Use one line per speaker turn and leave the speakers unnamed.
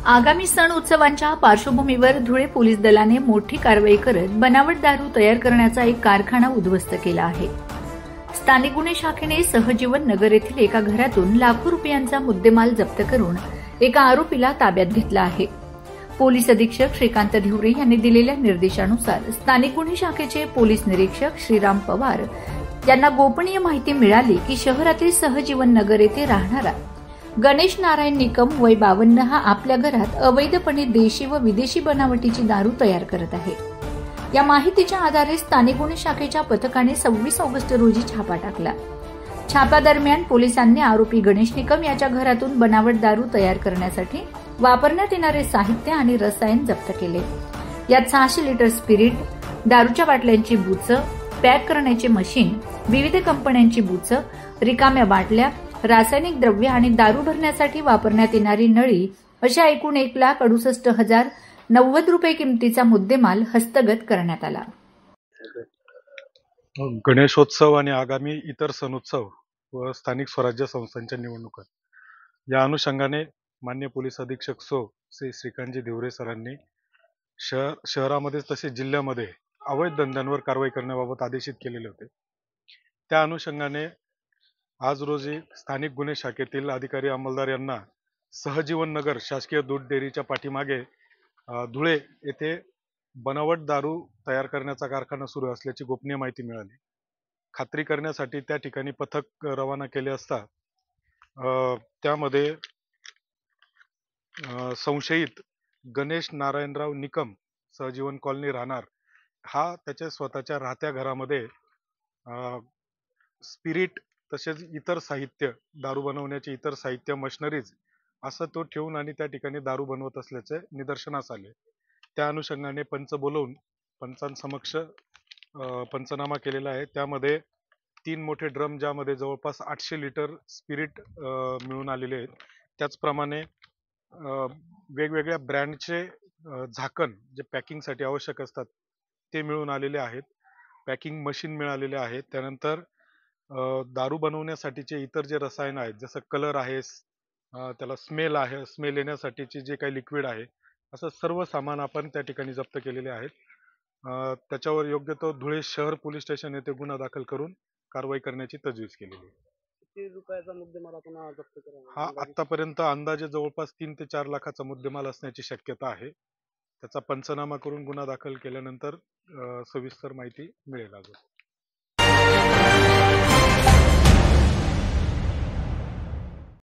आगामी सण उत्सवांच्या पार्श्वभूमीवर धुळे पोलीस दलाने मोठी कारवाई करत बनावट दारू तयार करण्याचा एक कारखाना उद्ध्वस्त केला आहे। स्थानिक गुन्हे शाखेने सहजीवन नगर येथील एका घरातून लाखो रुपयांचा मुद्देमाल जप्त करून एका आरोपीला ताब्यात घेतला आहे। पोलीस अधीक्षक श्रीकांत धिवरे यांनी दिलेल्या निर्देशानुसार स्थानिक गुन्हे शाखेचे पोलीस निरीक्षक श्रीराम पवार यांना गोपनीय माहिती मिळाली की शहरातील सहजीवन नगर येथे राहणारा गणेश नारायण निकम वय 52 हा आपल्या घरात अवैधपणे देशी व विदेशी बनावटीची दारू तयार करत आहे। या माहितीच्या आधारे स्थानिक गुन्हे शाखेच्या पथकाने 26 ऑगस्ट रोजी छापा टाकला। छाप्यादरम्यान पोलिसांनी आरोपी गणेश निकम याच्या घरातून बनावट दारू तयार करण्यासाठी वापरण्यात येणारे साहित्य आणि रसायन जप्त केले। यात 600 लिटर स्पिरिट, दारूच्या बाटल्यांची बुचं, पॅक करण्याचे मशीन, विविध कंपन्यांची बुचं, रिकाम्या बाटल्या, रासायनिक द्रव्य आणि दारू भरण्यासाठी वापरण्यात येणारी नळी अशा एकूण 1,68,090 रुपये किमतीचा मुद्देमाल हस्तगत करण्यात आला।
गणेशोत्सव आणि आगामी इतर सणोत्सव व स्थानिक स्वराज्य संस्थांच्या निवडणुका या अनुषंगाने मान्य पोलीस अधीक्षक श्री श्रीकांतजी धिवरे सरांनी शहरामध्ये तसेच जिल्ह्यामध्ये अवैध धंद्यांवर कारवाई करण्याबाबत आदेशित केलेले होते। त्या अनुषंगाने आज रोजी स्थानिक गुन्हे शाखेतील अधिकारी अंमलदार यांना सहजीवन नगर शासकीय दूध डेअरीच्या पाठीमागे धुळे येथे बनावट दारू तयार करण्याचा कारखाना सुरू असल्याची गोपनीय माहिती मिळाली। खात्री करण्यासाठी त्या ठिकाणी पथक रवाना केले असता त्यामध्ये संशयित गणेश नारायणराव निकम सहजीवन कॉलनी राहणार हा त्याच्या स्वतःच्या राहत्या घरामध्ये स्पिरिट तसेच इतर साहित्य, दारू बनवण्याचे इतर साहित्य, मशिनरीज असं तो ठेवून आणि त्या ठिकाणी दारू बनवत असल्याचे निदर्शनास आले। त्या अनुषंगाने पंच बोलवून पंचांसमक्ष पंचनामा केलेला आहे। त्यामध्ये 3 मोठे ड्रम ज्यामध्ये जवळपास 800 लिटर स्पिरिट मिळून आलेले आहेत। त्याचप्रमाणे वेगवेगळ्या ब्रँडचे झाकण जे पॅकिंगसाठी आवश्यक असतात ते मिळून आलेले आहेत। पॅकिंग मशीन मिळालेले आहेत। त्यानंतर दारू बनवण्यासाठीचे इतर जे रसायन आहेत जसं कलर आहे, त्याला स्मेल आहे, स्मेल येण्यासाठीचे जे काही लिक्विड आहे, असं सर्व सामान आपण त्या ठिकाणी जप्त केलेले आहेत। त्याच्यावर योग्य तो धुळे शहर पोलीस स्टेशन येथे गुन्हा दाखल करून कारवाई करण्याची तजवीज केलेली आहे।
किती रुपयाचा मुद्देमाल आपण जप्त केला?
हा आतापर्यंत अंदाजे जवळपास 3 ते 4 लाखाचा मुद्देमाल असण्याची शक्यता आहे। त्याचा पंचनामा करून गुन्हा दाखल केल्यानंतर सविस्तर माहिती मिळेल अजून।